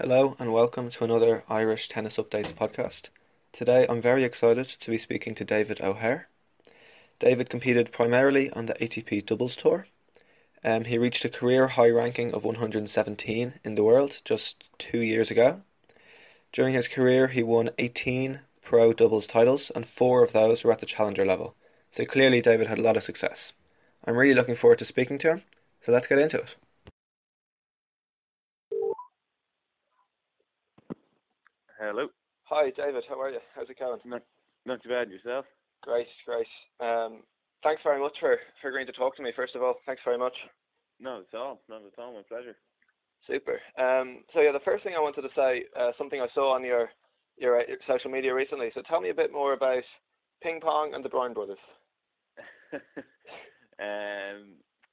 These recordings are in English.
Hello and welcome to another Irish Tennis Updates podcast. Today I'm very excited to be speaking to David O'Hare. David competed primarily on the ATP Doubles Tour. He reached a career high ranking of 117 in the world just 2 years ago. During his career he won 18 pro doubles titles and 4 of those were at the challenger level. So clearly David had a lot of success. I'm really looking forward to speaking to him, so let's get into it. Hello. Hi David, how are you? How's it going? Not too bad. Yourself? Great, great. Thanks very much for agreeing to talk to me, first of all. Thanks very much. No, it's all. Not at all. My pleasure. Super. So yeah, the first thing I wanted to say, something I saw on your social media recently. So tell me a bit more about ping pong and the Brown brothers.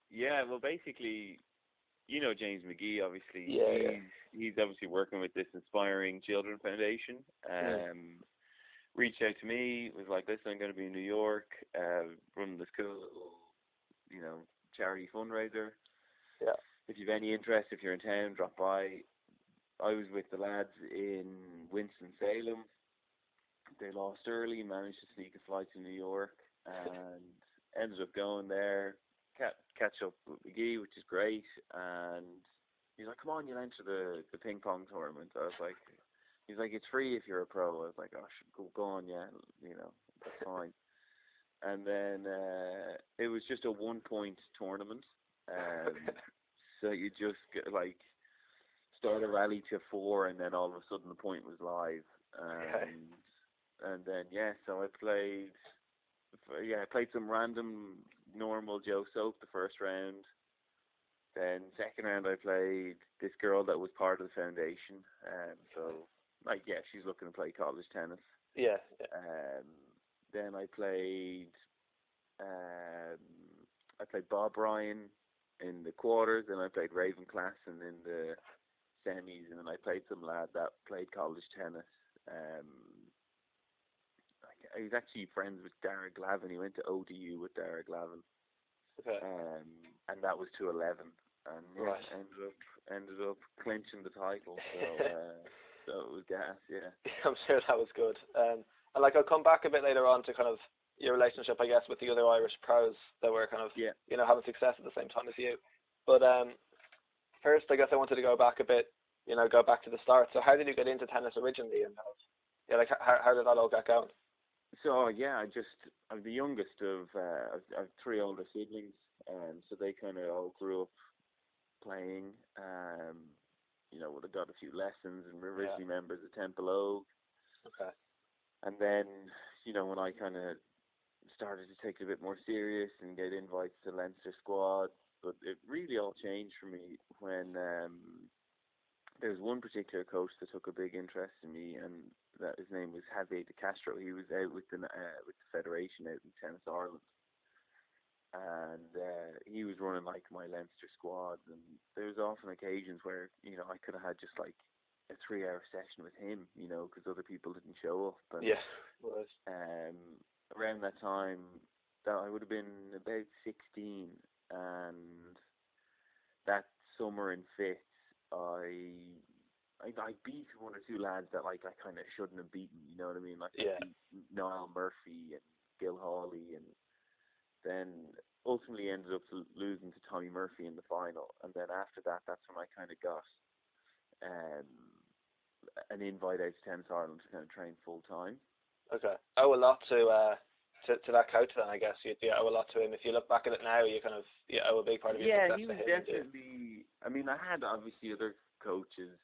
Yeah. Well, basically, James McGee. Obviously, Yeah. he's obviously working with this Inspiring Children Foundation. Reached out to me. Was like, listen, I'm going to be in New York, running this cool, charity fundraiser. Yeah. If you've any interest, if you're in town, drop by. I was with the lads in Winston-Salem. They lost early, managed to sneak a flight to New York, and ended up going there, catch up with McGee, which is great. And he's like, come on, you'll enter the ping pong tournament. I was like, he's like, it's free if you're a pro. I was like, oh, go on, yeah, that's fine. And then it was just a 1-point tournament. So you just get, start a rally to 4, and then all of a sudden the point was live. And then so I played some random normal Joe Soap the first round. Then second round I played this girl that was part of the foundation. She's looking to play college tennis. Yeah. Then I played Bob Ryan in the quarters, and I played Raven Klassen in the semis, and then I played some lad that played college tennis. I was actually friends with Dara Glavin. He went to ODU with Dara Glavin. Okay. And that was to 11, and right. ended up clinching the title. So it was gas, yeah. I'm sure that was good. And I'll come back a bit later on to kind of your relationship, I guess, with the other Irish pros that were kind of having success at the same time as you. But first, I guess I wanted to go back a bit, go back to the start. So how did you get into tennis originally, and how did that all get going? So I'm the youngest of I've 3 older siblings, so they kind of all grew up playing. Would have got a few lessons, and we're originally members of Temple Oak. Okay. And then, when I kind of started to take it a bit more serious and get invites to Leinster squad, but it really all changed for me when there was one particular coach that took a big interest in me, and that his name was Javier de Castro. He was out with the federation out in Tennis Ireland, and he was running my Leinster squad. And there was often occasions where I could have had just a 3-hour session with him, because other people didn't show up. And, around that time, that I would have been about 16, and that summer in fifth, I beat 1 or 2 lads that I kind of shouldn't have beaten. You know what I mean? I beat Niall Murphy and Gil Hawley, and then ultimately ended up losing to Tommy Murphy in the final. And then after that, that's when I kind of got an invite out to Tennis Ireland to kind of train full time. Okay. Owe a lot to that coach then, I guess. You owe a lot to him. If you look back at it now, you kind of owe a big part of your success to him. Yeah, he was definitely. I mean, I had obviously other coaches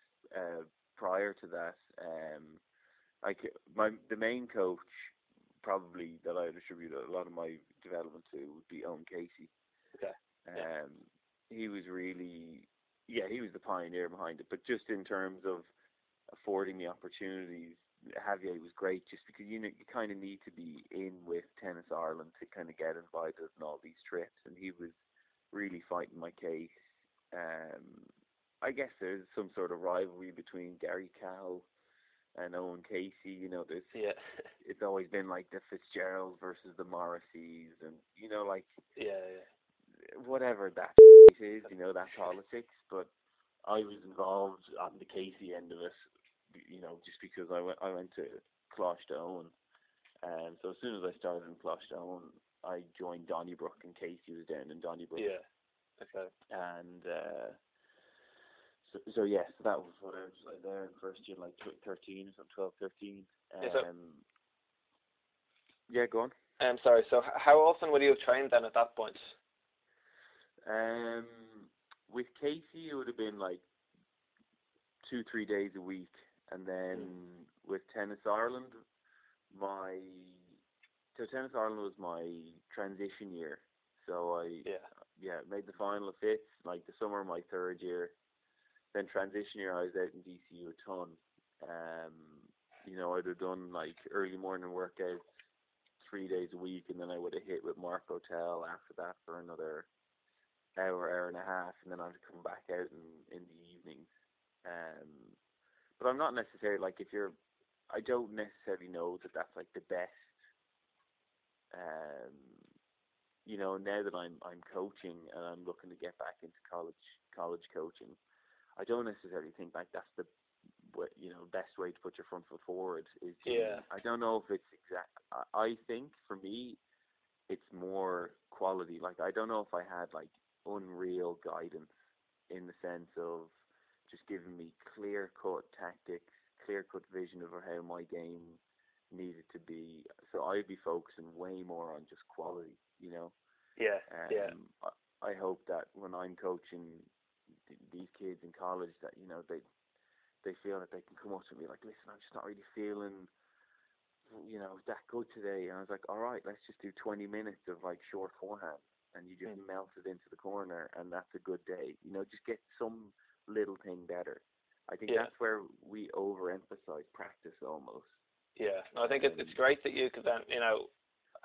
prior to that. The main coach probably that I attribute a lot of my development to would be Owen Casey. Okay. He was really, he was the pioneer behind it. But just in terms of affording me opportunities, Javier was great, just because you kind of need to be in with Tennis Ireland to kind of get invited on all these trips, and he was really fighting my case. I guess there's some sort of rivalry between Gary Cahill and Owen Casey. It's always been like the Fitzgeralds versus the Morrisseys, and whatever that is, that politics. But I was involved on the Casey end of it, just because I went to Closhdown, and so as soon as I started in Closhdown, I joined Donnybrook, and Casey was down in Donnybrook. Yeah. Okay. And so that was what I was like there in first year, like 13 or something, 12, 13. Yeah, go on. Sorry. So how often would you have trained then at that point? With Casey, it would have been like 2-3 days a week, and then with Tennis Ireland, Tennis Ireland was my transition year. So I made the final of fifth, like the summer of my third year. Then transition year, I was out in DCU a ton. I'd have done like early morning workouts 3 days a week, and then I would have hit with Mark Hotel after that for another hour and a half, and then I'd come back out in the evenings. But I'm not necessarily like I don't necessarily know that that's like the best. Now that I'm coaching and I'm looking to get back into college coaching, I don't necessarily think like that's the best way to put your front foot forward. I don't know if it's exact. I think for me, it's more quality. Like I don't know if I had like unreal guidance in the sense of just giving me clear-cut tactics, clear-cut vision of how my game needed to be. So I'd be focusing way more on just quality, Yeah. I hope that when I'm coaching these kids in college, that they feel that they can come up to me like, listen, I'm just not really feeling that good today. And I was like, all right, let's just do 20 minutes of like short forehand, and you just melt it into the corner, and that's a good day. Just get some little thing better. I think that's where we overemphasize practice almost. Yeah, I think it's great that you could then,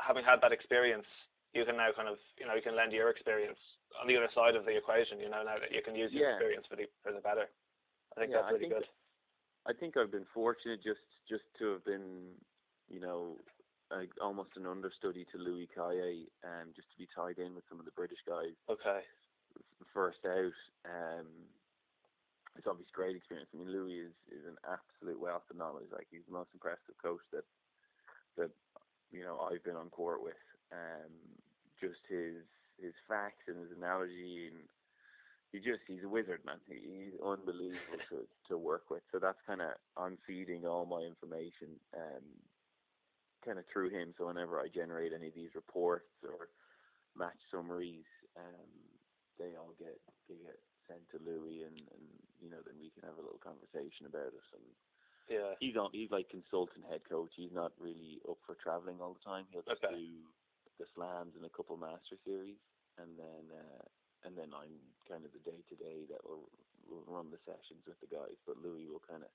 having had that experience, you can now kind of, you can lend your experience on the other side of the equation, now that you can use your experience for the better. I think that's really good. I think I've been fortunate just to have been, almost an understudy to Louis Caillé, just to be tied in with some of the British guys. Okay. First out, it's obviously a great experience. I mean, Louis is an absolute wealth of knowledge. Like, he's the most impressive coach that I've been on court with. Just his facts and his analogy, and he's a wizard, man. He's unbelievable to work with. So that's kind of, I'm feeding all my information kind of through him. So whenever I generate any of these reports or match summaries, they get sent to Louis, and then we can have a little conversation about it. And he's like consultant head coach. He's not really up for traveling all the time. He'll just do the slams and a couple master series, and then I'm kind of the day-to-day that will run the sessions with the guys, but Louis will kind of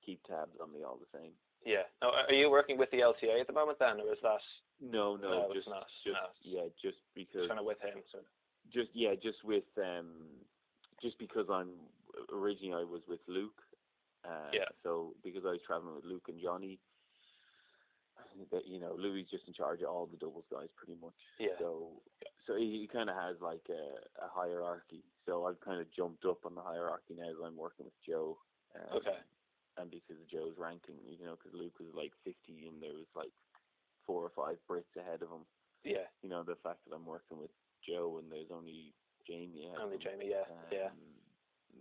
keep tabs on me all the same. Yeah. Now, are you working with the LTA at the moment then, or is that? No, it's not. Just because. Just kind of with him. So. Just because originally I was with Luke. So because I was traveling with Luke and Johnny, Louis just in charge of all the doubles guys pretty much. Yeah. So he kind of has like a hierarchy. So I've kind of jumped up on the hierarchy now that I'm working with Joe. And because of Joe's ranking, because Luke was like 50 and there was like 4 or 5 Brits ahead of him. Yeah. The fact that I'm working with Joe and there's only Jamie ahead of him. Jamie, yeah.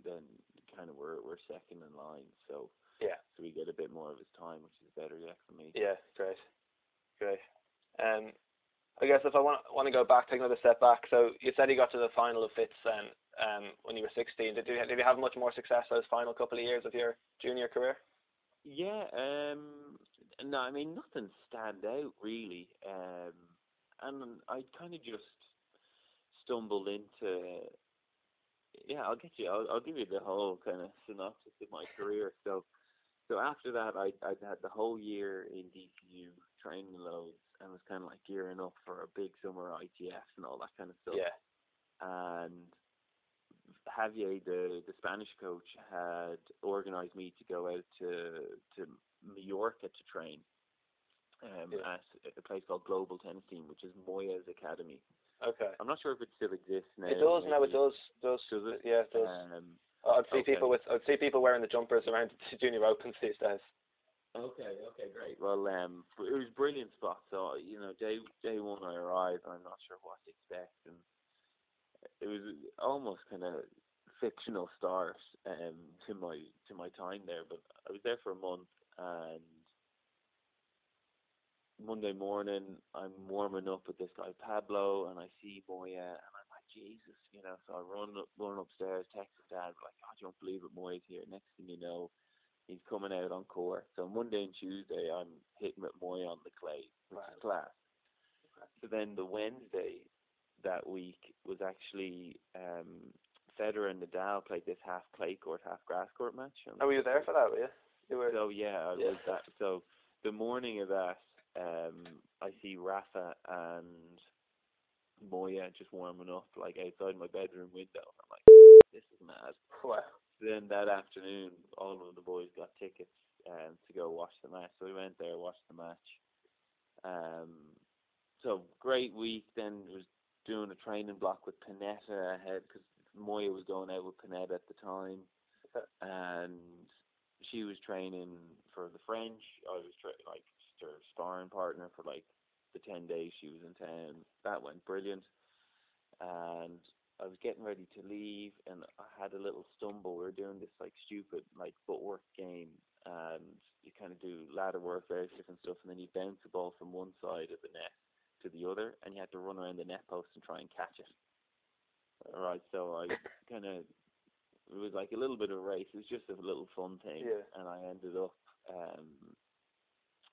Then kind of we're second in line. So so we get a bit more of his time, which is better, for me. Yeah, great. I guess if I want to go back, take another step back. So you said you got to the final of fifths then when you were 16. Did you have much more success those final couple of years of your junior career? Yeah, no, I mean nothing stand out really, and I kind of just stumbled into. Yeah, I'll give you the whole kind of synopsis of my career. So after that, I had the whole year in DCU training loads and was kind of like gearing up for a big summer ITF and all that kind of stuff. Yeah. And Javier, the Spanish coach, had organised me to go out to Mallorca to train at a place called Global Tennis Team, which is Moya's academy. Okay. I'm not sure if it still exists now. It does. Now it does. Does it? Yeah, it does. I'd see I'd see people wearing the jumpers around the junior opens these days. Okay, great. Well, it was a brilliant spot. So day one I arrived, and I'm not sure what to expect, and it was almost kind of fictional start to my time there. But I was there for a month, and Monday morning I'm warming up with this guy Pablo, and I see Moya, and I'm like, Jesus, So I run upstairs, text his dad, like, oh, you don't believe it, Moya's here. Next thing you know, he's coming out on court. So Monday and Tuesday I'm hitting with Moya on the clay, which is class. So then the Wednesday that week was actually Federer and Nadal played this half clay court, half grass court match. Oh, were you there for that, were you? So yeah, I was that. So the morning of that, I see Rafa and Moya just warming up like outside my bedroom window. I'm like, this is mad. Wow. Then that afternoon, all of the boys got tickets to go watch the match. So we went there, watched the match. So great week. Then was doing a training block with Panetta ahead because Moya was going out with Panetta at the time, and she was training for the French. I was like her sparring partner for like the 10 days she was in town. That went brilliant, and I was getting ready to leave, and I had a little stumble. We were doing this like stupid like footwork game, and you kind of do ladder work, various different stuff, and then you bounce the ball from one side of the net to the other, and you had to run around the net post and try and catch it. All right, so I it was like a little bit of a race. It was just a little fun thing, and I ended up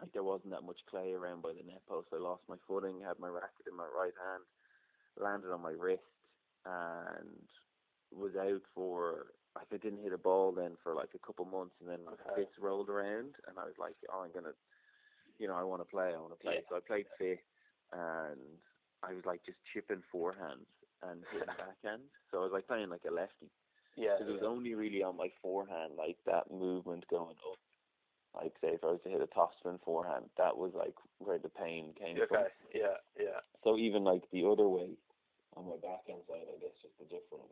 like there wasn't that much clay around by the net post. I lost my footing, had my racket in my right hand, landed on my wrist, and was out for, like, I didn't hit a ball then for like a couple months, and then fifth rolled around, and I was like, oh, I'm gonna, I want to play. So I played fifth, and I was like just chipping forehands and hitting backhand. So I was like playing like a lefty. Yeah. Because it was only really on my forehand, like that movement going up. Like, say, if I was to hit a topspin forehand, that was like where the pain came from. Yeah. So even like the other way, on my backhand side, I guess just the different,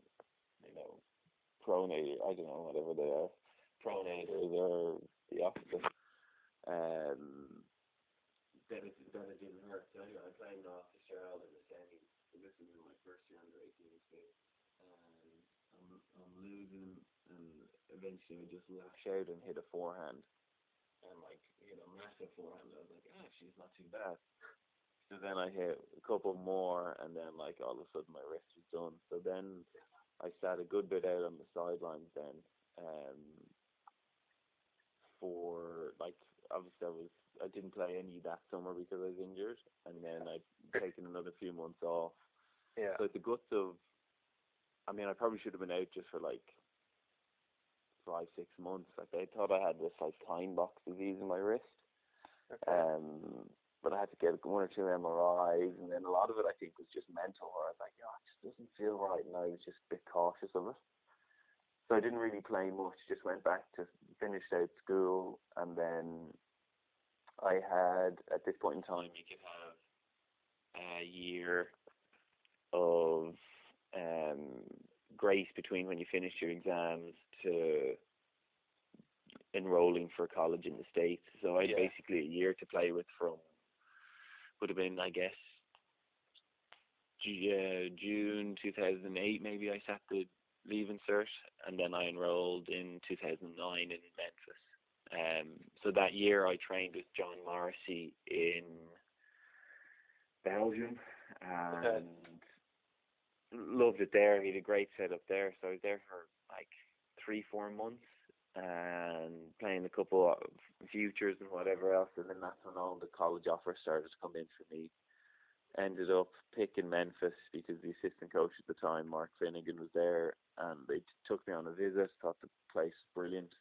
pronator, I don't know, whatever they are, pronators or the opposite. That it didn't hurt. So anyway, I'm playing off the Cheryl in the semi. So this is in my first year under 18 space. And I'm losing, and eventually I just lash out and hit a forehand. And like, massive forehand. I was like, she's not too bad. So then I hit a couple more, and then like all of a sudden my wrist was done. So then I sat a good bit out on the sidelines then, for like, obviously I didn't play any that summer because I was injured, and then I'd taken another few months off. Yeah. So the guts of, I probably should have been out just for like 5-6 months. Like, they thought I had this like pine box disease in my wrist. Okay. But I had to get 1 or 2 MRIs, and then a lot of it I think was just mental, where I was like, it just doesn't feel right, and I was just a bit cautious of it. So I didn't really play much, just went back to finish out school, and then I had, at this point in time, you could have a year of grace between when you finished your exams to enrolling for college in the States. So I had basically a year to play with from, would have been, I guess, June 2008, maybe I sat the leaving cert, and then I enrolled in 2009 in Memphis. So that year I trained with John Morrissey in Belgium, and loved it there. He had a great setup there, so I was there for like 3-4 months, and playing a couple of futures and whatever else, and then that's when all the college offers started to come in for me. Ended up picking Memphis because the assistant coach at the time, Mark Finnegan, was there, and they took me on a visit. Thought the place was brilliant.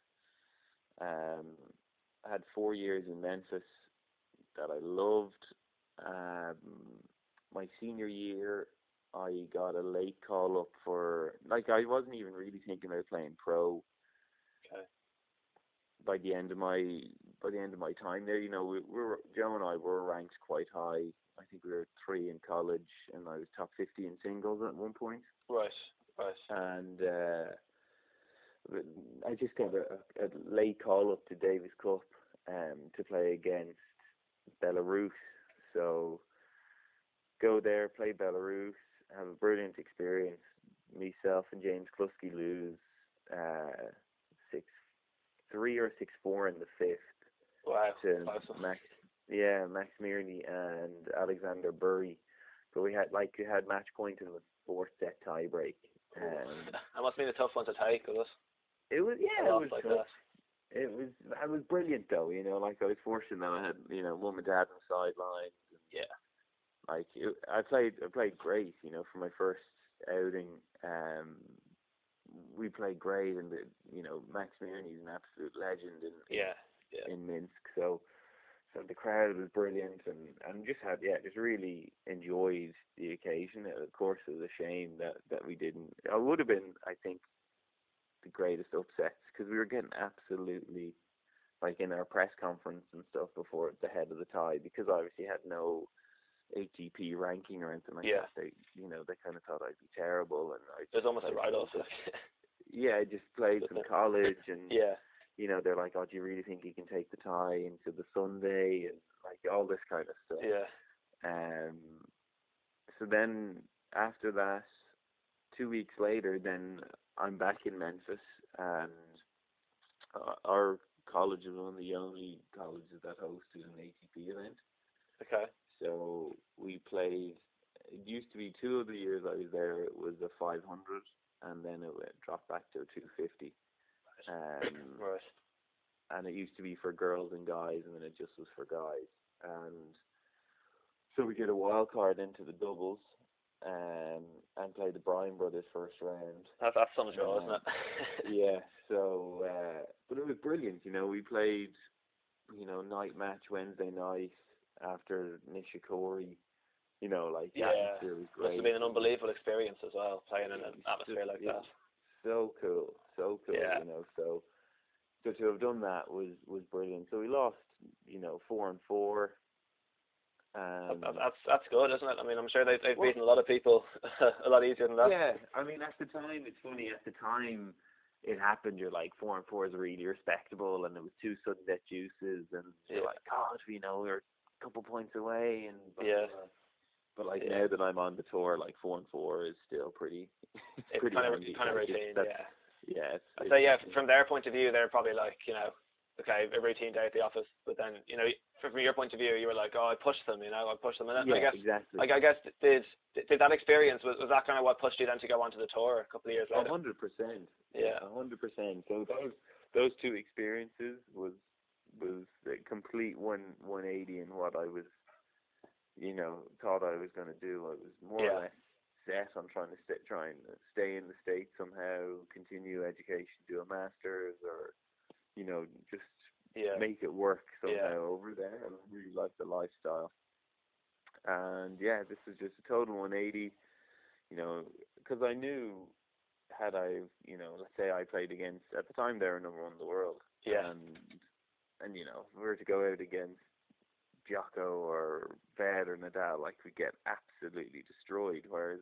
I had 4 years in Memphis that I loved. My senior year, I got a late call up for, like, I wasn't even really thinking about playing pro. Okay. By the end of my time there, Joe and I were ranked quite high. I think we were 3 in college, and I was top 50 in singles at one point. Right. And I just got a late call up to Davis Cup to play against Belarus. So go there, play Belarus, have a brilliant experience. Myself and James Kluski lose 6-3 or 6-4 in the fifth. Wow. To Max Mirny and Alexander Burry. But we had match point in the fourth set tie break. That must have been a tough one to take, was it? It was it was like tough. It was brilliant though, I was fortunate that I had, mum and dad on the sidelines, and I played great, for my first outing. We played great, and Max Mirny's an absolute legend in Minsk, so the crowd was brilliant, and just really enjoyed the occasion. Of course, it was a shame that we didn't. I would have been, I think, the greatest upsets, because we were getting absolutely, in our press conference and stuff before the head of the tie, because I obviously had no ATP ranking or anything like that. They kind of thought I'd be terrible, and it was almost a write-off. I just played some college, and they're like, "Oh, do you really think you can take the tie into the Sunday?" and all this kind of stuff. So then after that, 2 weeks later, then I'm back in Memphis, and our college was one of the only colleges that hosted an ATP event. Okay. So we played. It used to be 2 of the years I was there, it was a 500, and then it dropped back to a 250. Right. And it used to be for girls and guys, and then it just was for guys. And so we get a wild card into the doubles, and play the Bryan brothers first round. That's some draw, isn't it? So but it was brilliant. We played, night match Wednesday night after Nishikori. The atmosphere was great. Must have been an unbelievable experience as well, playing in an atmosphere like that. So cool. So to have done that was brilliant. So we lost, 4-4. That's good, isn't it? I mean, I'm sure they've beaten a lot of people a lot easier than that. Yeah, I mean, at the time, it's funny. At the time it happened, you're like 4-4 is really respectable, and it was 2 sudden death juices, and you're like, God, we're a couple points away, and blah, blah, blah. But now that I'm on the tour, 4-4 is still pretty. It's pretty kind of routine, Yeah. I'd say from their point of view, they're probably okay, a routine day at the office, but then from your point of view, you were like, oh, I pushed them, and I guess exactly. I guess did that experience was that kind of what pushed you then to go onto the tour a couple of years later? 100%. Yeah, 100%. So those 2 experiences was a complete 180 in what I was, thought I was going to do. I was more or less set on trying to stay in the States somehow, continue education, do a master's, or just make it work somehow over there. I really like the lifestyle. And this was just a total 180, because I knew, had I, let's say I played against, at the time they were number 1 in the world. And if we were to go out against Djoko or Federer or Nadal, we get absolutely destroyed. Whereas,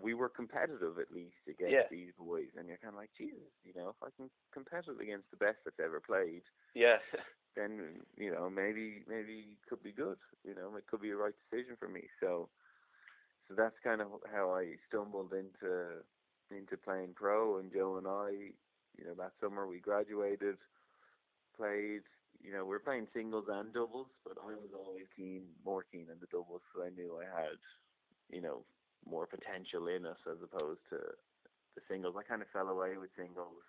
we were competitive at least against these boys, and you're kind of like, Jesus, if I can compete against the best that's ever played, then maybe it could be good. It could be a right decision for me. So that's kind of how I stumbled into playing pro. And Joe and I, that summer we graduated, played. We were playing singles and doubles, but I was always more keen on the doubles, so I knew I had, more potential in us as opposed to the singles. I kind of fell away with singles.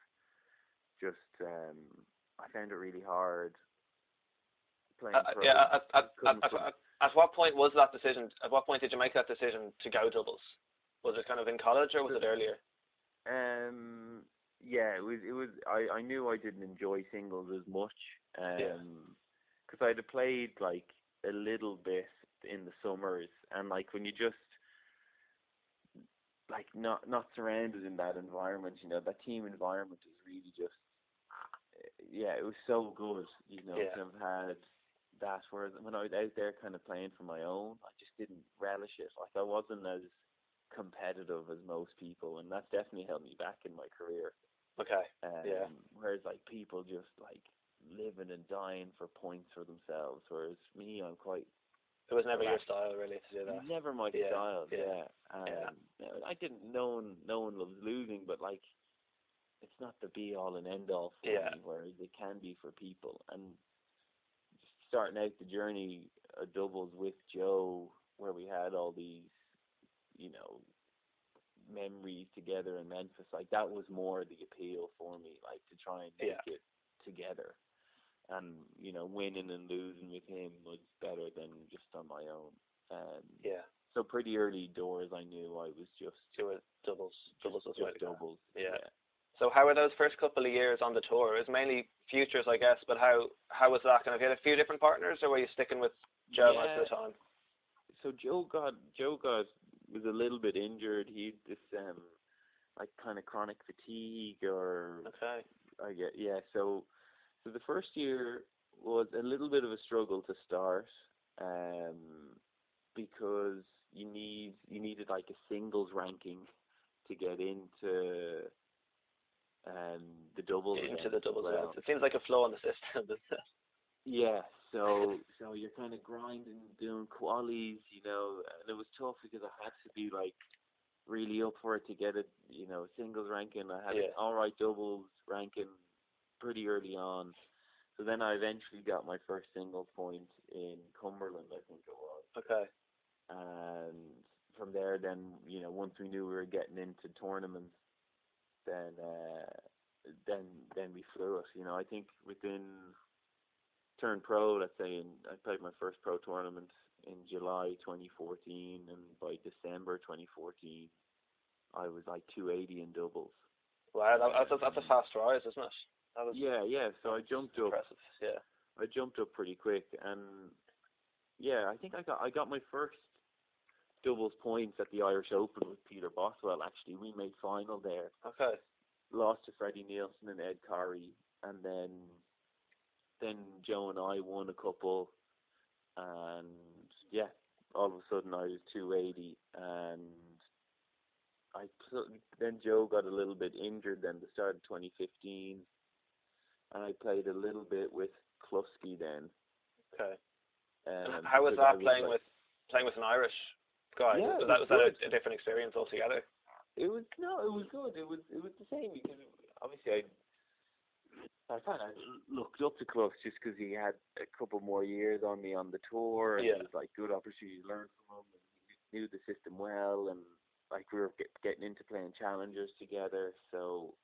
Just I found it really hard playing pro. At what point was that decision? At what point did you make that decision to go doubles? Was it kind of in college, or was it earlier? It was. I knew I didn't enjoy singles as much, because I'd have played a little bit in the summers, and when you just not surrounded in that environment, that team environment is really just, it was so good, to have had that. Whereas when I was out there kind of playing for my own, I just didn't relish it. I wasn't as competitive as most people, and that's definitely held me back in my career. Okay. Yeah. Whereas like people just like living and dying for points for themselves. Whereas me, I'm quite. It was never your style, really, to do that. Never my style. Yeah. Yeah. I didn't. No one loves losing, but like, it's not the be all and end all for me. Whereas it can be for people. And starting out the journey of doubles with Joe, where we had all these, you know, memories together in Memphis, like that was more the appeal for me, like to try and make it together. And, you know, winning and losing with him was better than just on my own. So pretty early doors, I knew I was just doubles. Doubles was just doubles. Yeah. So how were those first couple of years on the tour? It was mainly futures, I guess, but how was that? Kind of, you had a few different partners, or were you sticking with Joe most of the time? So Joe was a little bit injured. He had this like kind of chronic fatigue, or I get So the first year was a little bit of a struggle to start, because you needed like a singles ranking to get into the doubles. Into the doubles. Well. It seems like a flaw in the system, doesn't it? Yeah, so you're kind of grinding, doing qualies, you know, and it was tough because I had to be like really up for it to get it, you know, singles ranking. I had an alright doubles ranking pretty early on. So then I eventually got my first singles point in Cumberland, I think it was. Okay. And from there, then, you know, once we knew we were getting into tournaments, then we flew it. You know, I think within turned pro, let's say, I played my first pro tournament in July 2014, and by December 2014, I was like 280 in doubles. Wow, that's a fast rise, isn't it? That was So I jumped up. Impressive. Yeah. I jumped up pretty quick, and I think I got my first doubles points at the Irish Open with Peter Boswell. Actually, we made final there. Okay. Lost to Freddie Nielsen and Ed Corrie, and then Joe and I won a couple, and all of a sudden I was 280, and then Joe got a little bit injured then the start of 2015, and I played a little bit with Kluski then. Okay. How was that playing with an Irish guy? Yeah, was that a different experience altogether? It was good. It was the same, because obviously I kind of looked up to Klus just because he had a couple more years on me on the tour, and it was like good opportunity to learn from him, and he knew the system well, and like we were getting into playing challengers together, so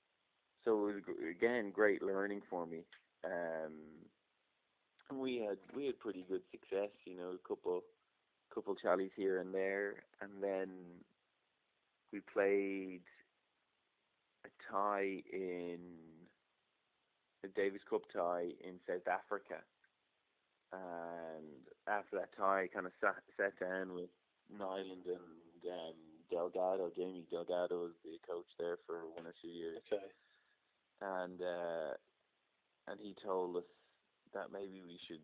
it was again great learning for me. And we had pretty good success, you know, a couple challies here and there, and then we played a tie in the Davis Cup tie in South Africa, and after that tie, I kind of sat down with Nyland and Delgado. Jamie Delgado was the coach there for 1 or 2 years. Okay. And he told us that maybe we should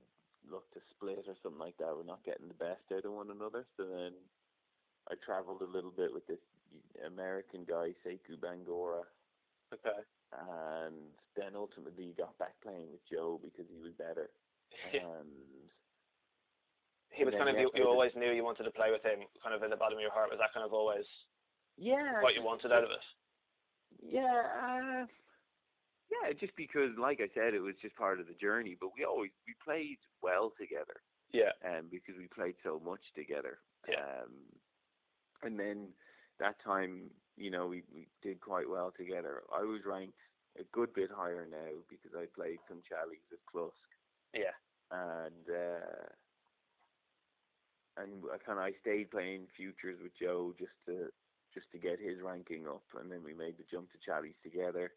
look to split or something like that. We're not getting the best out of one another. So then I traveled a little bit with this American guy, Sekou Bangora. Okay. And then ultimately got back playing with Joe because he was better. And he was kind of, you always knew you wanted to play with him, kind of in the bottom of your heart. Was that kind of always what you wanted out of it? Yeah, just because, like I said, it was just part of the journey. But we played well together. Yeah. Because we played so much together. Yeah. And then that time, you know, we did quite well together. I was ranked a good bit higher now because I played some challies with Klusk. Yeah. And I stayed playing futures with Joe just to get his ranking up, and then we made the jump to challies together.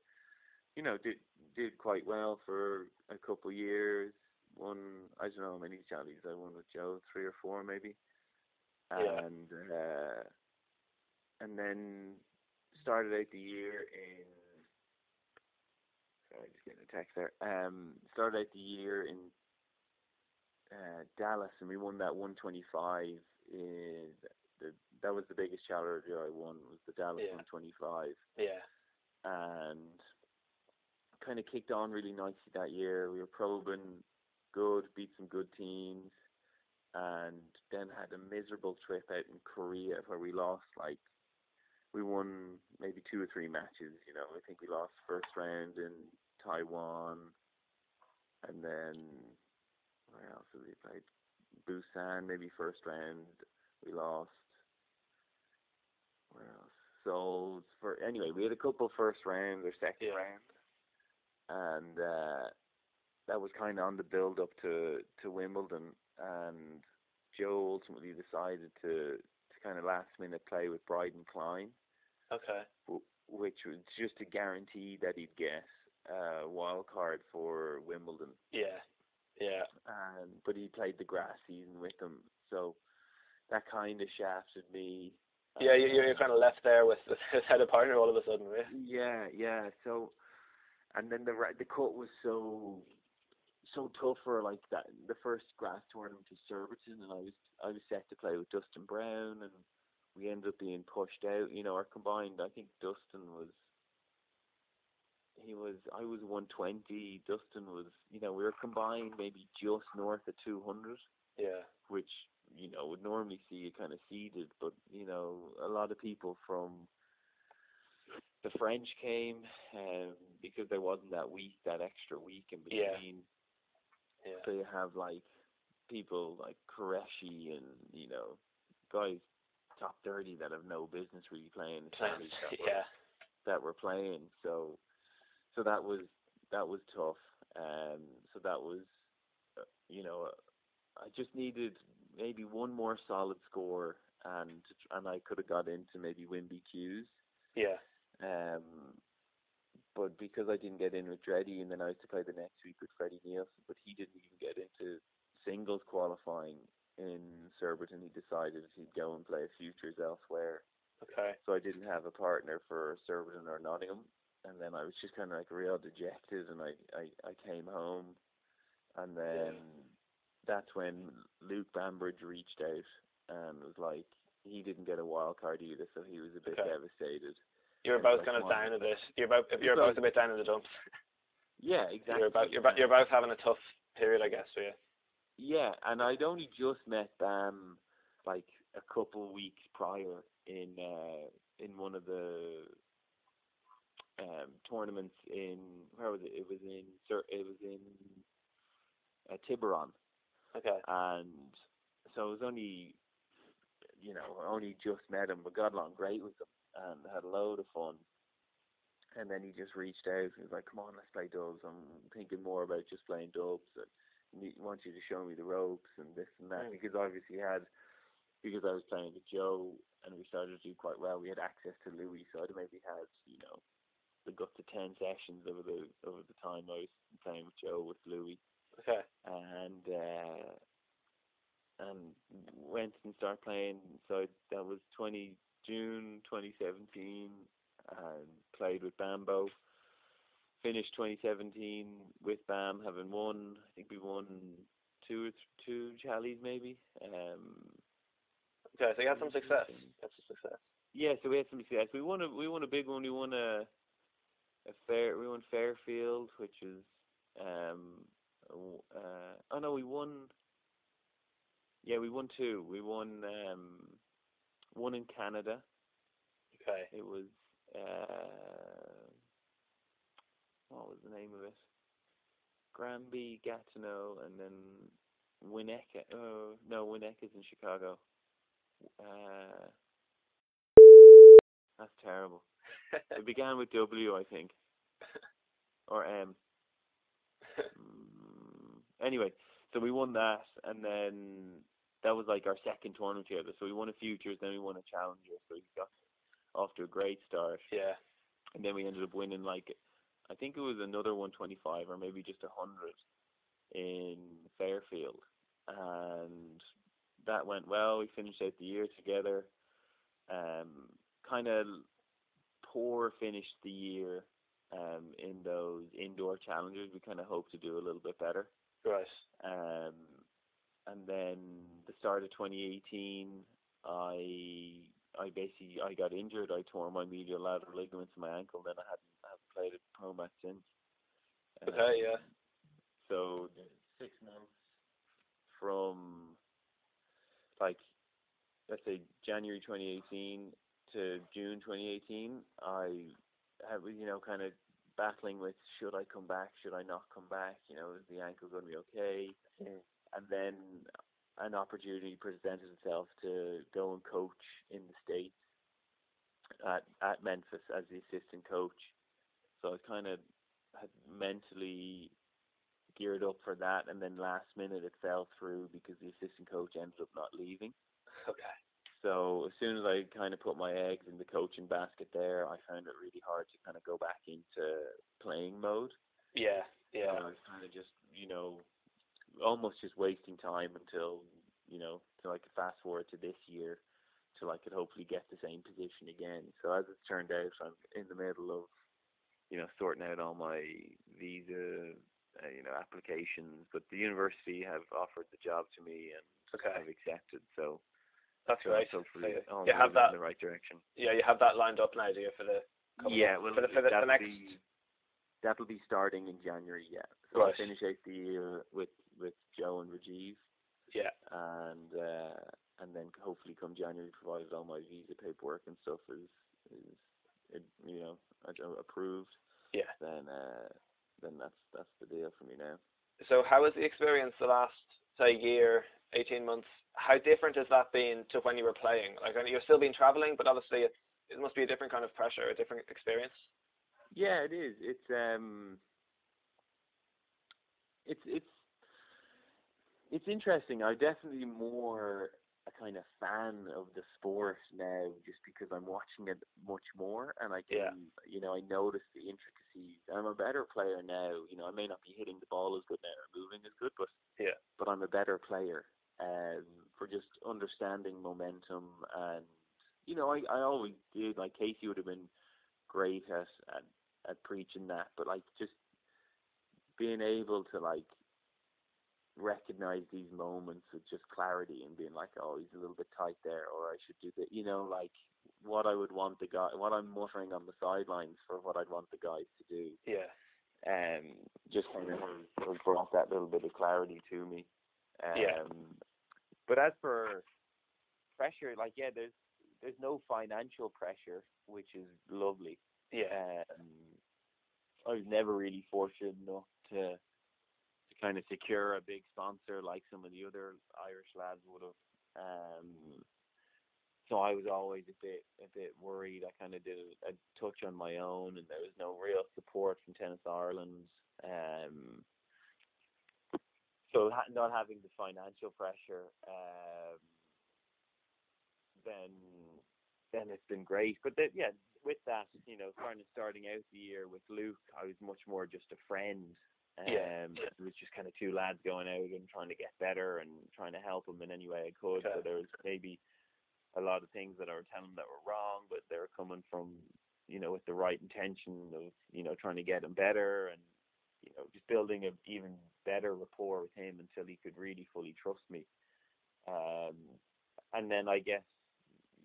You know, did quite well for a couple of years. Won, I don't know how many challies I won with Joe, 3 or 4 maybe. And then started out the year in. Sorry, just getting a text there. Started out the year in Dallas, and we won that 125. That was the biggest challenger I won, was the Dallas 125. Yeah. And kind of kicked on really nicely that year. We were probing good, beat some good teams, and then had a miserable trip out in Korea where we lost we won maybe 2 or 3 matches. I think we lost first round in Taiwan, and then where else did we play? Busan, maybe first round we lost. Where else? Seoul. Anyway, we had a couple first round or second round, and that was kind of on the build up to Wimbledon. And Joe ultimately decided to kind of last minute play with Bryden Klein. Okay. Which was just a guarantee that he'd get a wild card for Wimbledon. Yeah. But he played the grass season with them, so that kind of shafted me. Yeah, you're kind of left there without a partner all of a sudden, right? Yeah. So, and then the cut was so tough for that. The first grass tournament was Surbiton, and I was set to play with Dustin Brown, and we ended up being pushed out. Our combined, I think Dustin was. I was 120. Dustin was, we were combined maybe just north of 200. Yeah. Which, would normally see you kind of seeded, but, a lot of people from the French came, because there wasn't that extra week in between. Yeah. So you have people like Qureshi and, guys top 30 that have no business really playing. That were playing. So that was tough. So that was, I just needed maybe one more solid score, and I could have got into maybe Wimby Q's. Yeah. But because I didn't get in with Dreddy, and then I was to play the next week with Freddie Nielsen, but he didn't even get into singles qualifying in Surbiton. He decided he'd go and play futures elsewhere. Okay. So I didn't have a partner for Surbiton or Nottingham, and then I was just kind of real dejected, and I came home, and then that's when Luke Bambridge reached out and was he didn't get a wild card either, so he was a bit devastated. You're both kind of down a bit. You're both a bit down in the dumps. Yeah, exactly. You're both having a tough period, I guess, for you. Yeah, and I'd only just met Bam a couple weeks prior in one of the tournaments in where was it? It was in Tiburon. Okay. And so it was only just met him, but got along great with him and had a load of fun. And then he just reached out. He was like, "Come on, let's play dubs. I'm thinking more about just playing dubs. And I want you to show me the ropes and this and that." Because obviously because I was playing with Joe and we started to do quite well, we had access to Louis, so I'd maybe had, the got to 10 sessions over the time I was playing with Joe with Louis. Okay. And went and started playing. So that was June 2017, and played with Bambo. Finished 2017 with Bam, having won. I think we won two challies maybe. Okay, so you had some success. Yeah, so we had some success. We won a big one. We won we won Fairfield, which is we won 2. We won one in Canada. Okay. It was what was the name of it? Granby, Gatineau, and then Winnetka. Oh no, Winnetka's in Chicago. That's terrible. It began with W, I think, or M. Anyway, so we won that, and then that was our second tournament together. So we won a futures, then we won a challenger. So we got off to a great start. Yeah. And then we ended up winning I think it was another 125 or maybe just 100 in Fairfield, and that went well. We finished out the year together. Kind of poor finished the year in those indoor challenges. We kind of hope to do a little bit better. Right. And then the start of 2018, I got injured. I tore my medial lateral ligaments in my ankle. Then I haven't played a pro match since. Okay, yeah. So 6 months from, like, let's say January 2018 to June 2018, I was, kind of battling with, should I come back, should I not come back, is the ankle going to be okay? Mm. And then an opportunity presented itself to go and coach in the States at Memphis as the assistant coach. So I kind of had mentally geared up for that, and then last minute it fell through because the assistant coach ended up not leaving. Okay. So as soon as I kind of put my eggs in the coaching basket there, I found it really hard to kind of go back into playing mode. Yeah, yeah. I was kind of just, almost just wasting time until I could fast forward to this year, till I could hopefully get the same position again. So as it turned out, I'm in the middle of, sorting out all my visa, applications. But the university have offered the job to me and I've accepted. So that's great. Hopefully, you have that in the right direction. Yeah, you have that lined up now, do you, for the next? That'll be starting in January. Yeah, so right. I'll finish out the year with Joe and Rajiv. Yeah, and then hopefully come January, provided all my visa paperwork and stuff is approved. Yeah. Then that's the deal for me now. So how has the experience the last, say, year, 18 months, how different has that been to when you were playing? Like, you've still been traveling, but obviously it must be a different kind of pressure, a different experience. Yeah, it is. It's interesting. I'm definitely more a kind of fan of the sport now, just because I'm watching it much more, and I can, I notice the intricacies. I'm a better player now. I may not be hitting the ball as good now or moving as good, but I'm a better player for just understanding momentum. And I always did. Like, Casey would have been great at preaching that, but like, just being able to like recognize these moments with just clarity and being like, oh, he's a little bit tight there, or I should do that, like what I would want what I'm muttering on the sidelines for what I'd want the guys to do. Yeah. Just kind of brought that little bit of clarity to me. Yeah. But as for pressure, like, there's no financial pressure, which is lovely. Yeah. I was never really fortunate enough to kind of secure a big sponsor like some of the other Irish lads would have. So I was always a bit worried. I kind of did a touch on my own, and there was no real support from Tennis Ireland. So not having the financial pressure, then it's been great. But with that, kind of starting out the year with Luke, I was much more just a friend. It was just kind of two lads going out and trying to get better and trying to help them in any way I could. Okay. So there was maybe a lot of things that I were telling them that were wrong, but they were coming from, with the right intention of, trying to get them better, and, just building an even better rapport with him until he could really fully trust me. And then I guess,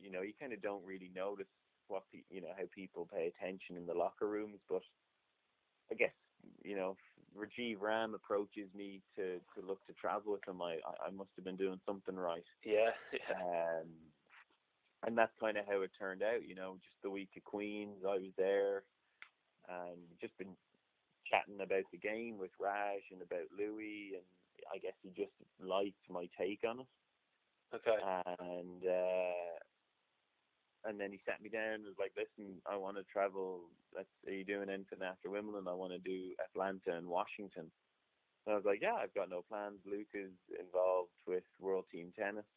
you kind of don't really notice how people pay attention in the locker rooms, but I guess, Rajiv Ram approaches me to look to travel with him. I must have been doing something right. Yeah. And that's kind of how it turned out. Just the week of Queens, I was there and just been chatting about the game with Raj and about Louis, and I guess he just liked my take on it. Okay. And then he sat me down and was like, listen, I want to travel. Are you doing anything after Wimbledon? I want to do Atlanta and Washington. And I was like, yeah, I've got no plans. Luke is involved with World Team Tennis.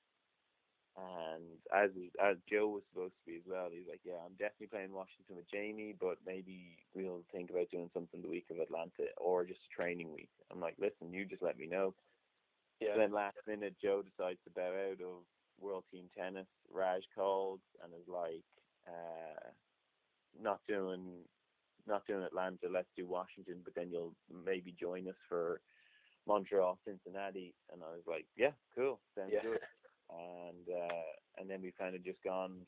And as Joe was supposed to be as well, he's like, yeah, I'm definitely playing Washington with Jamie, but maybe we'll think about doing something the week of Atlanta or just a training week. I'm like, listen, you just let me know. Yeah. So then last minute, Joe decides to bow out of World Team Tennis. Raj calls and is like, not doing Atlanta, let's do Washington, but then you'll maybe join us for Montreal, Cincinnati. And I was like, yeah, cool, sounds good. And then we've kind of just gone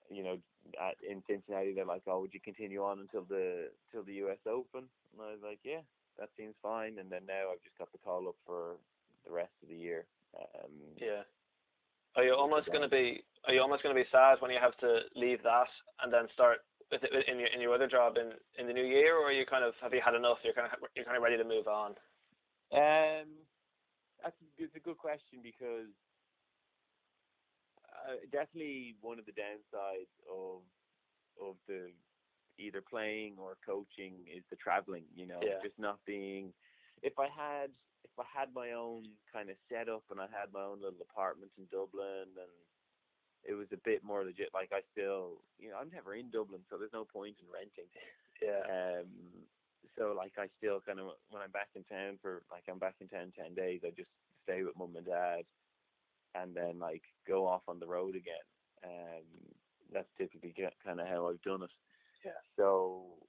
in Cincinnati, they're like, "Oh, would you continue on until the U.S. Open?" And I was like, "Yeah, that seems fine." And then now I've just got the call up for the rest of the year. Yeah. Are you almost going to be sad when you have to leave that and then start with it in your other job in the new year, or are you have you had enough? You're kind of ready to move on. It's a good question, because definitely one of the downsides of the either playing or coaching is the traveling. Yeah. Just not being. If I had my own kind of setup and I had my own little apartment in Dublin, and it was a bit more legit. Like, I still, I'm never in Dublin, so there's no point in renting. Yeah. So like, I still kind of, when I'm back in town I'm back in town 10 days, I just stay with mum and dad, and then like go off on the road again. That's typically kind of how I've done it. Yeah. So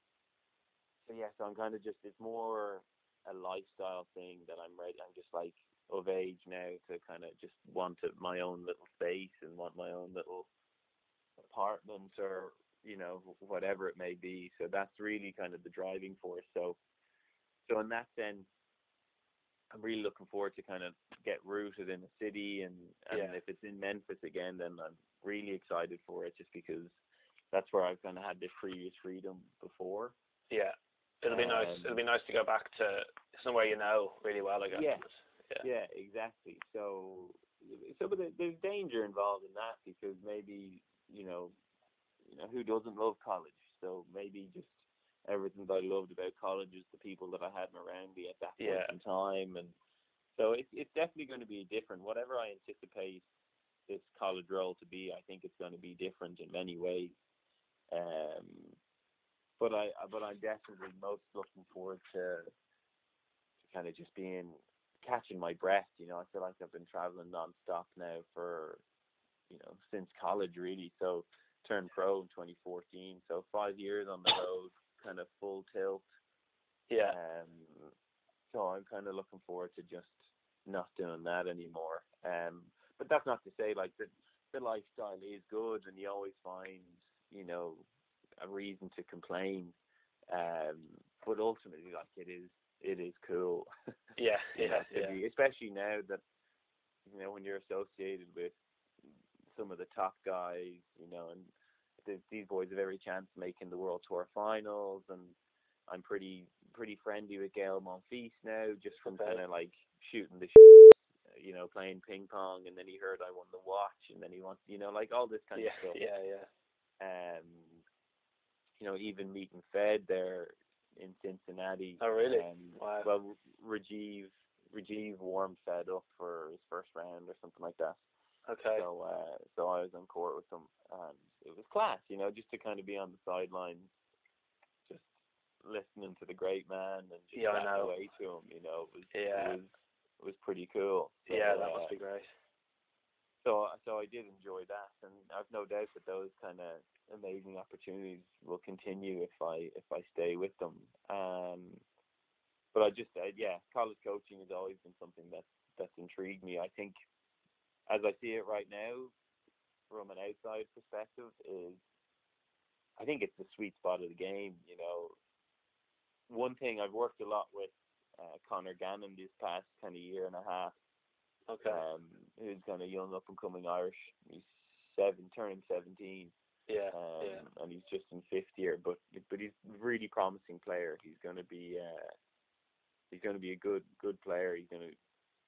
yeah, so I'm kind of just, it's more a lifestyle thing that I'm ready. I'm just like of age now to kind of just want my own little space and want my own little apartment, or whatever it may be. So that's really kind of the driving force. So in that sense, I'm really looking forward to kind of get rooted in the city, and if it's in Memphis again, then I'm really excited for it, just because that's where I've kind of had this previous freedom before. Yeah. It'll be nice. It'll be nice to go back to somewhere you know really well again. Yeah, exactly. So but there's danger involved in that, because maybe who doesn't love college? So maybe just everything that I loved about college is the people that I had around me at that point in time, and so it's definitely going to be different. Whatever I anticipate this college role to be, I think it's going to be different in many ways. But I'm definitely most looking forward to kind of just catching my breath. I feel like I've been traveling nonstop now for since college, really. So turned pro in 2014. So 5 years on the road, kind of full tilt. Yeah. So I'm kind of looking forward to just not doing that anymore. But that's not to say like the lifestyle is good, and you always find a reason to complain. But ultimately, like, it is cool. Yeah. Especially now that when you're associated with some of the top guys, and these boys have every chance of making the World Tour finals, and I'm pretty friendly with Gael Monfils now, just from kind of like shooting the playing ping pong, and then he heard I won the watch, and then he wants like all this kind of stuff. Even meeting Fed there in Cincinnati. Oh, really? Wow. Well, Rajiv warmed Fed up for his first round or something like that. Okay. So I was on court with him, and it was class, just to kind of be on the sidelines, just listening to the great man and just chatting away to him. It was pretty cool. So, that must be great. So I did enjoy that, and I've no doubt that those kind of amazing opportunities will continue if I stay with them. But college coaching has always been something that's intrigued me. I think, as I see it right now, from an outside perspective, I think it's the sweet spot of the game. One thing, I've worked a lot with Conor Gannon this past kind of year and a half. Okay. Who's kind of young, up and coming Irish. He's turning 17. And he's just in fifth year, but he's a really promising player. He's going to be a good player. He's going to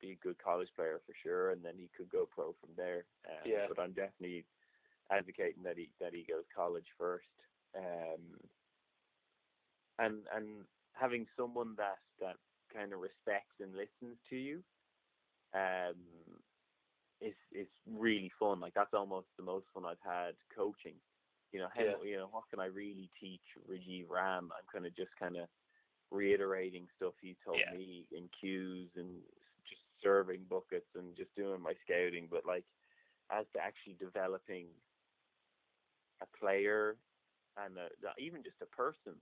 be a good college player for sure, and then he could go pro from there. But I'm definitely advocating that he goes college first. And having someone that kind of respects and listens to you, is really fun. Like, that's almost the most fun I've had coaching. What can I really teach Rajiv Ram? I'm kind of reiterating stuff he told me in cues, and just serving buckets and just doing my scouting. But like, as to actually developing a player and even just a person,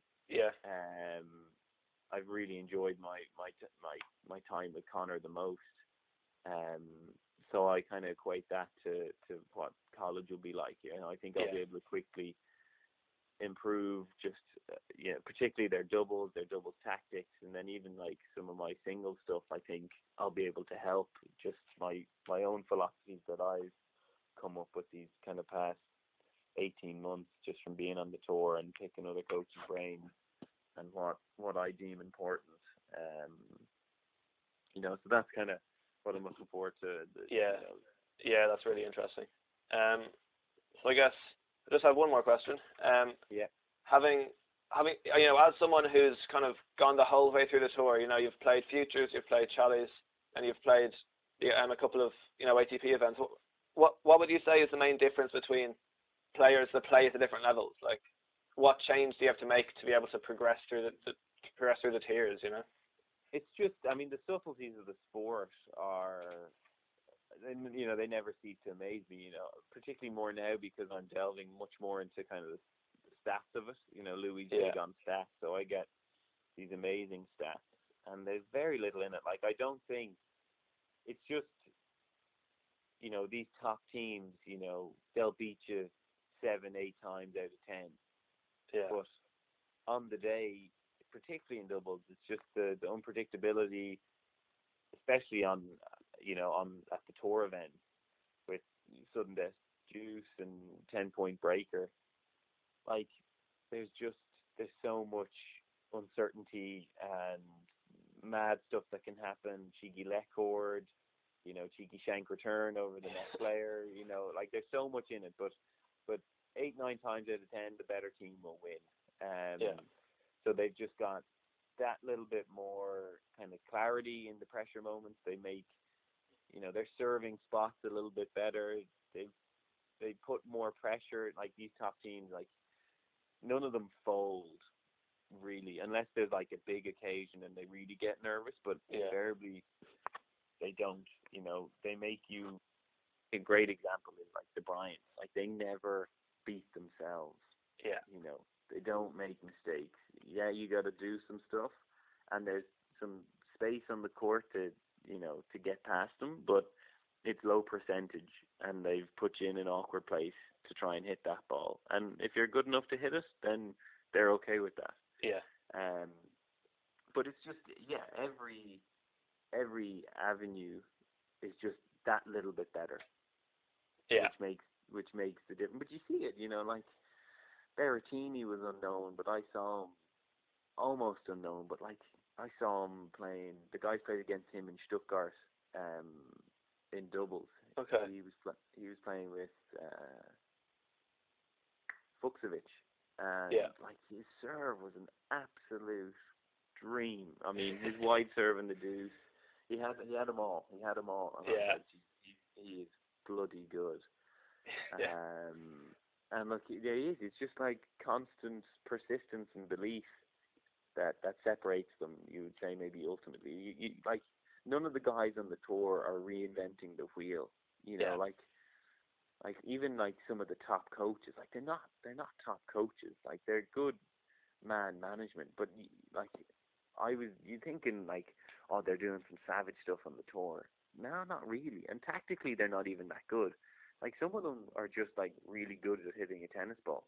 I've really enjoyed my time with Conor the most. So I kind of equate that to what college will be like. I think I'll be able to quickly improve just particularly their doubles tactics, and then even like some of my single stuff. I think I'll be able to help just my own philosophies that I've come up with these kind of past 18 months just from being on the tour and picking other coaches' brains and what I deem important. So that's kind of what I'm looking forward to. Yeah, that's really interesting. So I guess I just have one more question. Having as someone who's kind of gone the whole way through the tour, you've played Futures, you've played Challies, and you've played a couple of ATP events. What would you say is the main difference between players that play at the different levels? Like, what change do you have to make to be able to progress through the tiers? It's just, the subtleties of the sport are, they never cease to amaze me. Particularly more now because I'm delving much more into kind of the stats of it. Louis big on stats, so I get these amazing stats, and there's very little in it. Like, I don't think it's just, these top teams, they'll beat you 7-8 times out of 10. Yeah. But on the day, particularly in doubles, it's just the unpredictability, especially on at the tour event with sudden death juice and 10-point breaker. Like, there's so much uncertainty and mad stuff that can happen. Cheeky leg cord, cheeky shank return over the next player. Like, there's so much in it, but 8-9 times out of 10, the better team will win. So they've just got that little bit more kind of clarity in the pressure moments. They make, their serving spots a little bit better. They put more pressure. Like, these top teams, like, none of them fold really, unless there's like a big occasion and they really get nervous. But invariably, they don't. They make you. A great example is like the Bryants. Like, they never beat themselves. They don't make mistakes. You got to do some stuff, and there's some space on the court to get past them, but it's low percentage, and they've put you in an awkward place to try and hit that ball. And if you're good enough to hit it, then they're okay with that. But it's just every avenue is just that little bit better. Which makes the difference. But you see it, like Berrettini was unknown, but I saw him almost unknown. But like, I saw him playing. The guys played against him in Stuttgart, in doubles. Okay. He was playing with Fuchsovic, and like, his serve was an absolute dream. His wide serve and the deuce. He had them all. And I said, he is bloody good. And look, there he is. It's just like constant persistence and belief that separates them. You would say maybe ultimately, you like, none of the guys on the tour are reinventing the wheel. Like even like some of the top coaches, like they're not top coaches. Like, they're good man management, but like, you thinking like, oh, they're doing some savage stuff on the tour. No, not really. And tactically, they're not even that good. Like, some of them are just like really good at hitting a tennis ball,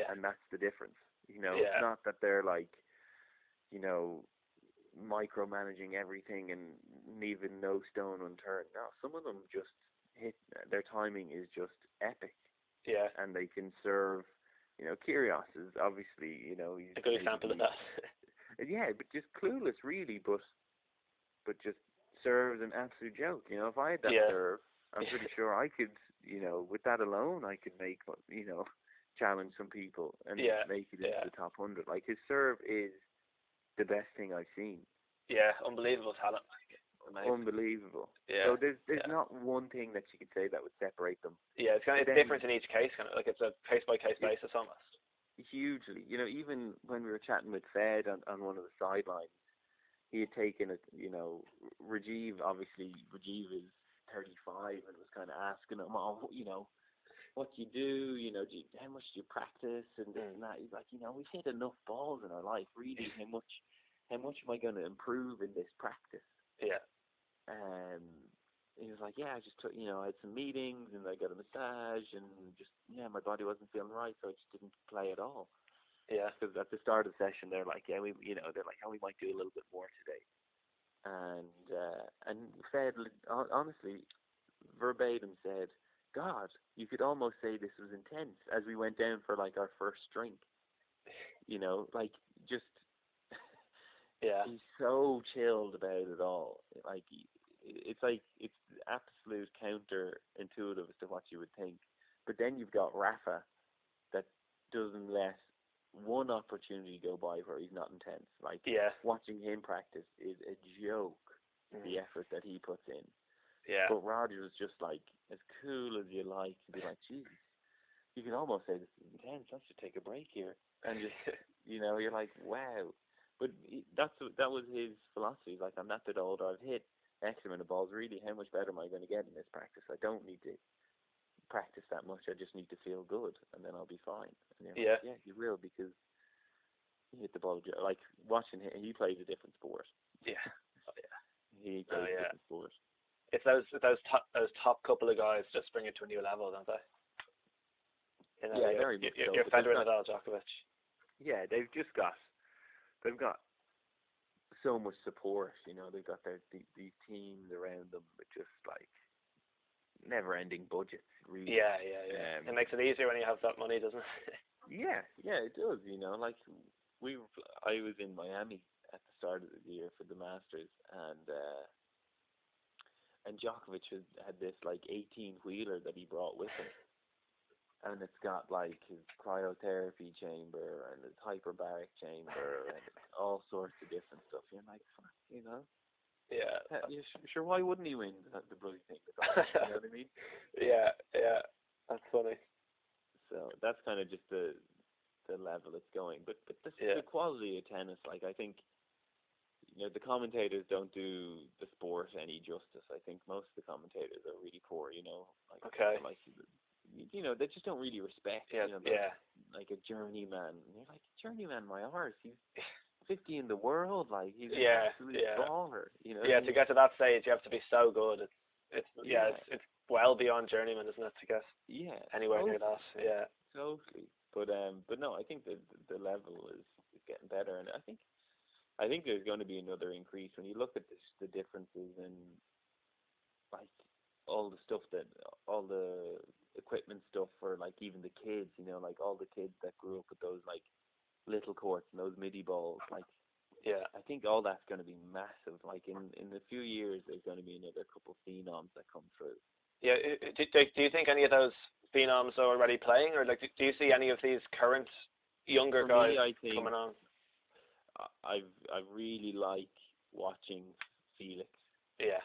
and that's the difference. It's not that they're like, micromanaging everything and leaving no stone unturned. No, some of them just hit. Their timing is just epic. And they can serve. Kyrgios is obviously, he's a good example of that. But just clueless, really. But just serves an absolute joke. If I had that serve, I'm pretty sure I could, with that alone, I could make, challenge some people and make it into the top 100. Like, his serve is the best thing I've seen. Unbelievable talent. Unbelievable. So there's not one thing that you could say that would separate them. It's kind of different in each case, kind of like it's a case by case basis almost. Hugely. Even when we were chatting with Fed on one of the sidelines, he had taken it. Rajiv is 35 and was kind of asking him, what do you do? How much do you practice and this and that? He's like, we've hit enough balls in our life. Really, how much am I going to improve in this practice? he was like, yeah, I just took, I had some meetings and I got a massage and just, my body wasn't feeling right, so I just didn't play at all. Yeah. Because at the start of the session, they're like, they're like, oh, we might do a little bit more today. And Fed, honestly, verbatim said, God, you could almost say this was intense as we went down for like our first drink. Like just, Yeah. he's so chilled about it all. It's absolute counterintuitive as to what you would think. But then you've got Rafa that doesn't let one opportunity go by where he's not intense. Like, Yeah. watching him practice is a joke, the effort that he puts in. Yeah. But Roger was just like, as cool as you like, and be like, Jesus, you can almost say this is intense, let's just take a break here. And just, you're like, wow. But that was his philosophy. He's like, I'm that bit older, I've hit X amount of balls, really, how much better am I going to get in this practice? I don't need to practice that much, I just need to feel good, and then I'll be fine. And you're like, yeah, you will, because he hit the ball, like, watching him, he plays a different sport. Yeah. Oh, yeah. He plays a different sport. It's those top couple of guys just bring it to a new level, don't they? Very much so. You're Federer, Nadal, Djokovic. Yeah, they've got so much support. They've got these teams around them, but just like never-ending budgets. Really. Yeah. It makes it easier when you have that money, doesn't it? Yeah, it does. Like I was in Miami at the start of the year for the Masters, and Djokovic had this like 18-wheeler that he brought with him. And it's got like his cryotherapy chamber and his hyperbaric chamber and all sorts of different stuff. You're like, fuck, Yeah. Sure, why wouldn't he win the bloody thing? You know what I mean? Yeah. That's funny. So that's kind of just the level it's going. But the quality of tennis, like, I think, the commentators don't do the sport any justice. I think most of the commentators are really poor, Like, okay. Like, they just don't really respect, like a journeyman. And you're like, journeyman, my arse, he's 50 in the world, like, he's an absolute baller, Yeah, to get to that stage, you have to be so good. It's well beyond journeyman, isn't it, to get anywhere near that. Yeah. Totally. But no, I think the level is getting better, and I think there's going to be another increase when you look at the differences in, like, all the equipment stuff for, like, even the kids, like all the kids that grew up with those, like, little courts and those midi balls, like, I think all that's going to be massive. Like, in a few years, there's going to be another couple phenoms that come through. Yeah, do you think any of those phenoms are already playing, or like, do you see any of these current younger guys coming on? I really like watching Felix. Yeah.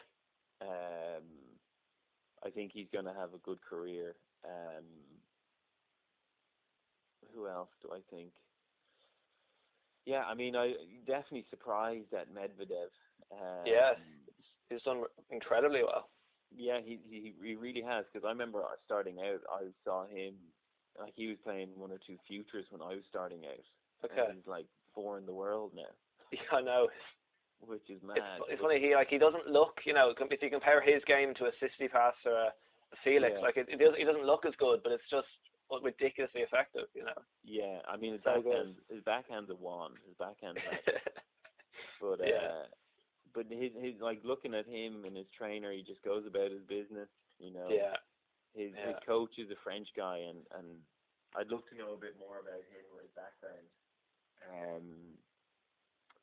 I think he's going to have a good career. Who else do I think? Yeah, I mean, I definitely surprised at Medvedev. He's done incredibly well. Yeah, he really has, because I remember starting out, I saw him, like, he was playing 1 or 2 futures when I was starting out. Okay. And he's like 4 in the world now. Yeah, I know. Which is mad. It's funny, he doesn't look, if you compare his game to a Tsitsipas or a Felix, like, he doesn't look as good, but it's just ridiculously effective, Yeah, I mean, his backhand's a wand. His backhand's but but his like, looking at him and his trainer, he just goes about his business, His coach is a French guy, and I'd love to know a bit more about him or his background,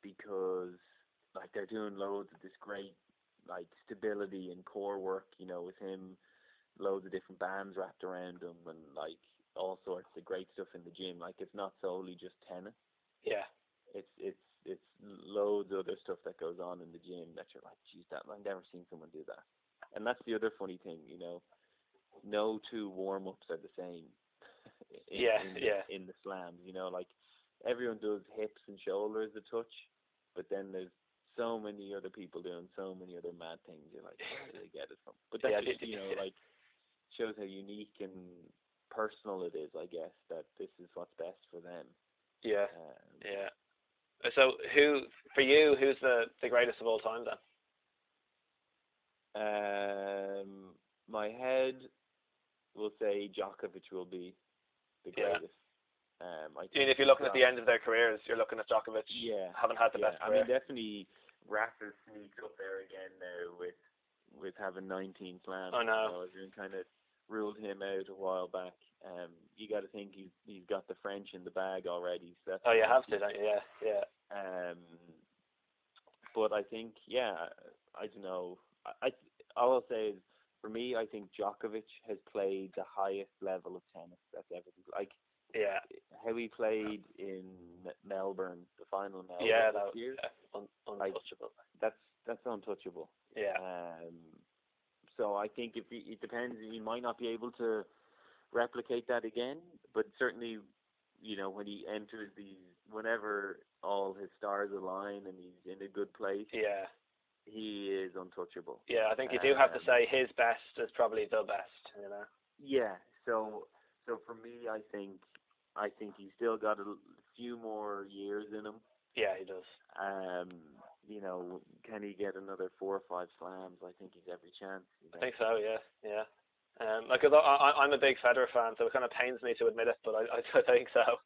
because, like, they're doing loads of this great, like, stability and core work, with him, loads of different bands wrapped around him, and, like, all sorts of great stuff in the gym. Like, it's not solely just tennis. Yeah. It's loads of other stuff that goes on in the gym that you're like, geez, I've never seen someone do that. And that's the other funny thing, no 2 warm-ups are the same. In the slams, like, everyone does hips and shoulders a touch, but then there's so many other people doing so many other mad things. You're like, where do they get it from? But that just, like, shows how unique and personal it is, I guess, that this is what's best for them. Yeah. So, who's the greatest of all time then? My head will say Djokovic will be the greatest. I Even if you're looking at the end of their careers, you're looking at Djokovic. Yeah, haven't had the best career. I mean, definitely Rafa sneaked up there again now with having 19 slams. I know. You know, everyone kind of ruled him out a while back. You got to think he's got the French in the bag already. So you have to, don't you? Yeah. But I think, I don't know. All I'll say is, for me, I think Djokovic has played the highest level of tennis that's ever been. Like, how he played in Melbourne, the final in Melbourne. Yeah, that was untouchable. That's untouchable. Yeah. So I think it depends. He might not be able to replicate that again, but certainly, you know, when he enters whenever all his stars align and he's in a good place, he is untouchable. Yeah, I think you do have to say his best is probably the best, you know. Yeah. So for me, I think he's still got a few more years in him. Yeah, he does. You know, can he get another 4 or 5 slams? I think he's every chance. You know? I think so. Yeah. Because I'm a big Federer fan, so it kind of pains me to admit it, but I think so.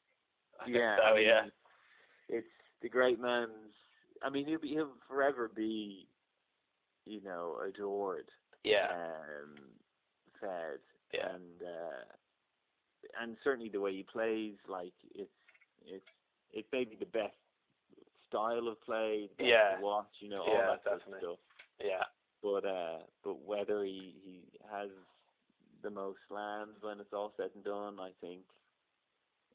It's the great man's. I mean, he'll forever be, you know, adored. Yeah. Fed. Yeah. And certainly the way he plays, like it's maybe the best style of play, the best to watch, you know, all that sort of stuff. Yeah. But whether he has the most slams when it's all said and done, I think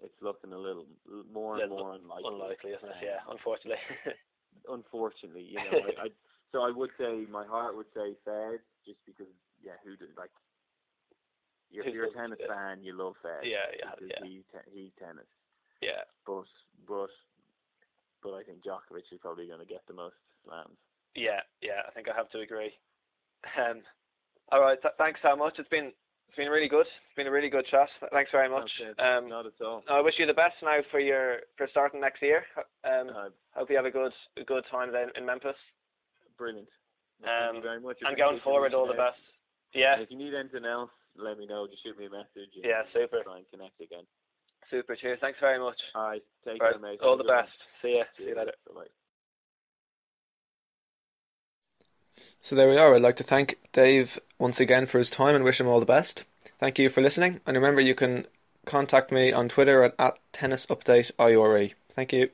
it's looking a little more and more unlikely. Unlikely, isn't it? Yeah, unfortunately. Unfortunately, you know, so I would say my heart would say Fed, just because if you're a tennis fan, you love Fed. He's tennis. Yeah. But I think Djokovic is probably going to get the most slams. Yeah, I think I have to agree. All right, thanks so much. It's been really good. It's been a really good chat. Thanks very much. Okay. Not at all. I wish you the best now for starting next year. Hope you have a good time then in Memphis. Brilliant. Thank you very much. And going forward, all the best. Yeah. And if you need anything else, let me know. Just shoot me a message. Yeah, super. Try and connect again. Super. Cheers. Thanks very much. All right. Take care, mate. All the best. See ya. See you later. Bye. So there we are. I'd like to thank Dave once again for his time and wish him all the best. Thank you for listening. And remember, you can contact me on Twitter at @tennisupdateiore. Thank you.